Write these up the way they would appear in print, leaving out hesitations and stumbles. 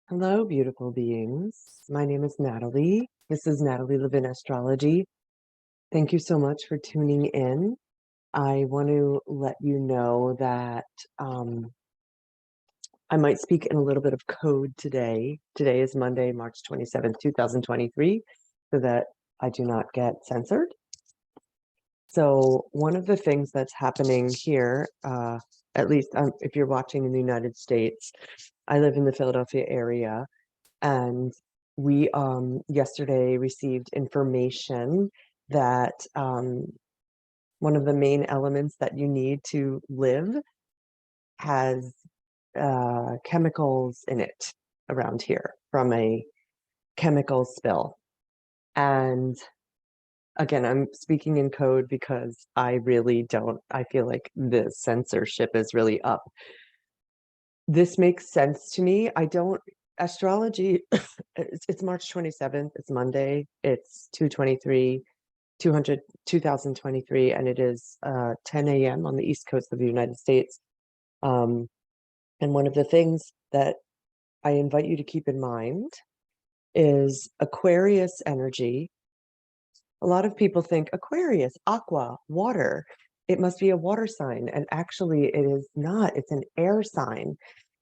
Hello, beautiful beings. My name is Natalie. This is Natalie Levin Astrology. Thank you so much for tuning in. I want to let you know that I might speak in a little bit of code today. Today is Monday, March 27th, 2023, so that I do not get censored. So one of the things that's happening here, at least if you're watching in the United States, I live in the Philadelphia area. And we yesterday received information that one of the main elements that you need to live has chemicals in it around here from a chemical spill. And again, I'm speaking in code because I feel like the censorship is really up. This makes sense to me. Astrology, it's March 27th, it's Monday, it's 2023, and it is 10 a.m. on the East Coast of the United States. And one of the things that I invite you to keep in mind is Aquarius energy. A lot of people think Aquarius, aqua, water. It must be a water sign, and actually it is not. It's an air sign.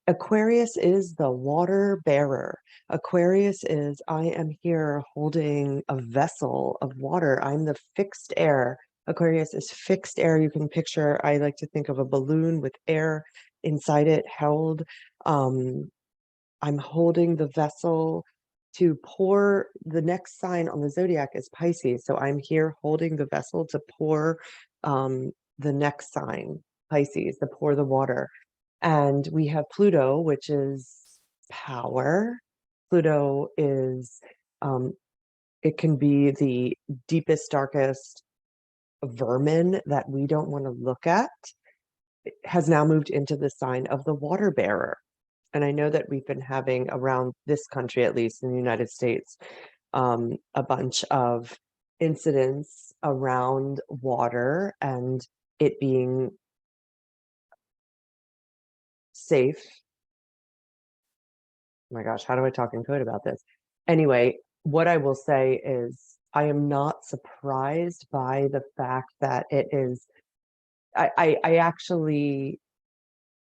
Aquarius is the water bearer. Aquarius is, I am here holding a vessel of water. I'm the fixed air. Aquarius is fixed air. You can picture, I like to think of a balloon with air inside it held. I'm holding the vessel to pour. The next sign on the zodiac is Pisces. So I'm here holding the vessel to pour the next sign, Pisces, to pour the water. And we have Pluto, which is power. Pluto is, it can be the deepest, darkest vermin that we don't want to look at. It has now moved into the sign of the water bearer. And I know that we've been having around this country, at least in the United States, a bunch of incidents around water and it being safe. Oh my gosh, how do I talk in code about this? Anyway, what I will say is I am not surprised by the fact that it is, I actually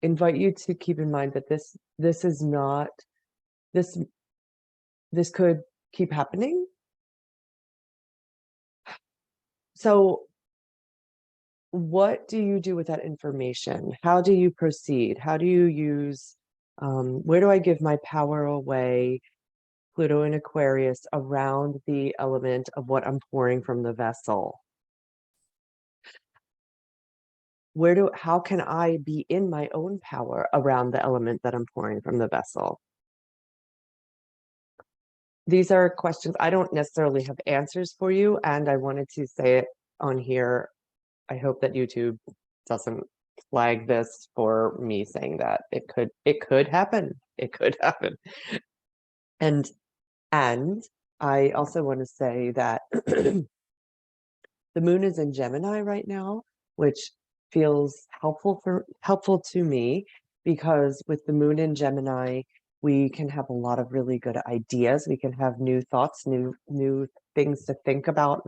invite you to keep in mind that this is not, this could keep happening. So what do you do with that information? How do you proceed? How do you use, where do I give my power away? Pluto and Aquarius around the element of what I'm pouring from the vessel. How can I be in my own power around the element that I'm pouring from the vessel? These are questions I don't necessarily have answers for you, and I wanted to say it on here. I hope that YouTube doesn't flag this for me saying that. It could happen. It could happen. And I also want to say that the moon is in Gemini right now, which feels helpful to me because with the moon in Gemini, we can have a lot of really good ideas. We can have new thoughts, new things to think about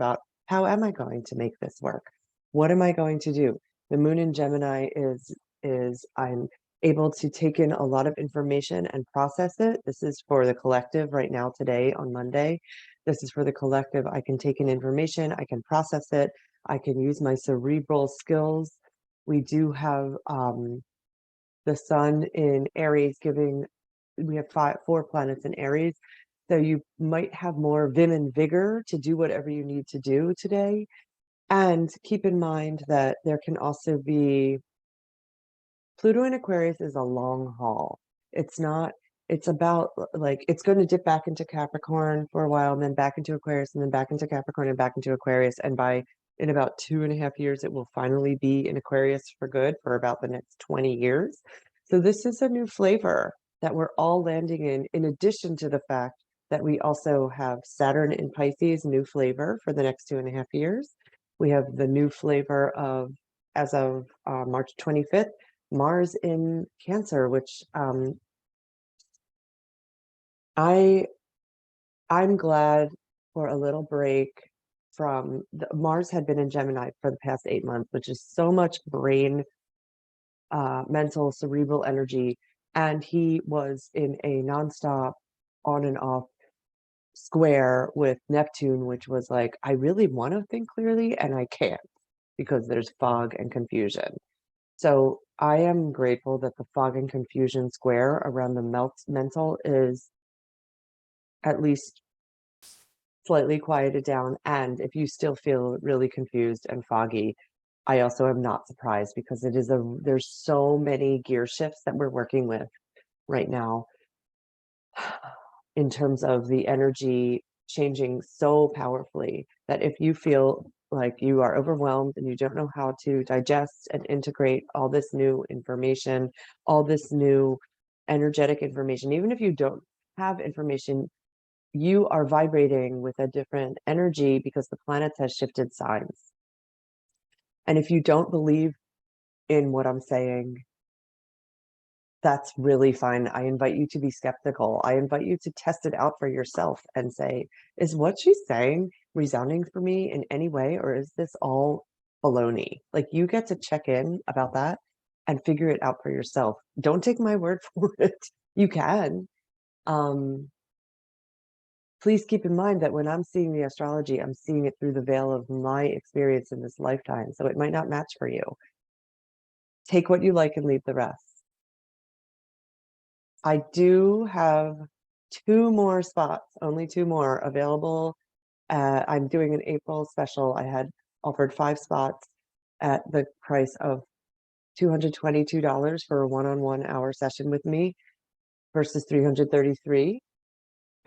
how am I going to make this work? What am I going to do? The moon in Gemini is I'm able to take in a lot of information and process it. This is for the collective right now, today on Monday. This is for the collective. I can take in information, I can process it, I can use my cerebral skills. We do have the sun in Aries we have 4 planets in Aries. So you might have more vim and vigor to do whatever you need to do today. And keep in mind that there can also be Pluto in Aquarius is a long haul. It's about like, it's going to dip back into Capricorn for a while, and then back into Aquarius, and then back into Capricorn, and back into Aquarius. And in about 2.5 years, it will finally be in Aquarius for good for about the next 20 years. So this is a new flavor that we're all landing in addition to the fact that we also have Saturn in Pisces, new flavor for the next 2.5 years. We have the new flavor as of March 25th, Mars in Cancer, which I'm glad for a little break from Mars had been in Gemini for the past 8 months, which is so much brain, mental, cerebral energy. And he was in a nonstop on and off square with Neptune, which was like, I really want to think clearly and I can't because there's fog and confusion. So I am grateful that the fog and confusion square around the mental is at least slightly quieted down. And if you still feel really confused and foggy, I also am not surprised because there's so many gear shifts that we're working with right now in terms of the energy changing so powerfully that if you feel like you are overwhelmed and you don't know how to digest and integrate all this new information, all this new energetic information, even if you don't have information, you are vibrating with a different energy because the planets has shifted signs. And if you don't believe in what I'm saying, that's really fine. I invite you to be skeptical. I invite you to test it out for yourself and say, is what she's saying resounding for me in any way, or is this all baloney? Like, you get to check in about that and figure it out for yourself. Don't take my word for it. You can. Please keep in mind that when I'm seeing the astrology, I'm seeing it through the veil of my experience in this lifetime. So it might not match for you. Take what you like and leave the rest. I do have 2 more spots, only 2 more available. I'm doing an April special. I had offered 5 spots at the price of $222 for a one-on-one hour session with me versus $333.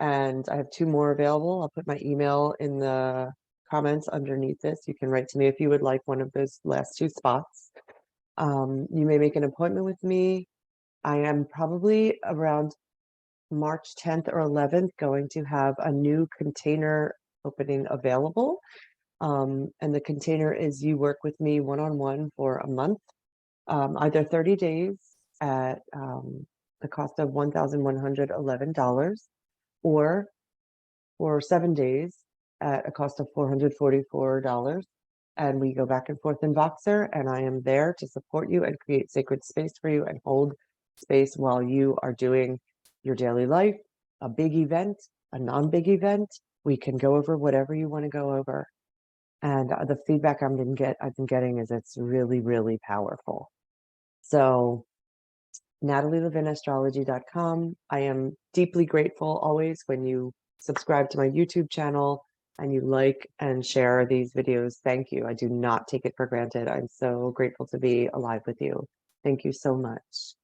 And I have 2 more available. I'll put my email in the comments underneath this. You can write to me if you would like one of those last 2 spots. You may make an appointment with me. I am probably around March 10th or 11th going to have a new container opening available. And the container is you work with me one-on-one for a month, either 30 days at the cost of $1,111, or for 7 days at a cost of $444. And we go back and forth in VOXER, and I am there to support you and create sacred space for you and hold space while you are doing your daily life, a big event, a non-big event. We can go over whatever you want to go over. And the feedback I've been getting is it's really, really powerful. So natalielevinastrology.com. I am deeply grateful always when you subscribe to my YouTube channel and you like and share these videos. Thank you. I do not take it for granted. I'm so grateful to be alive with you. Thank you so much.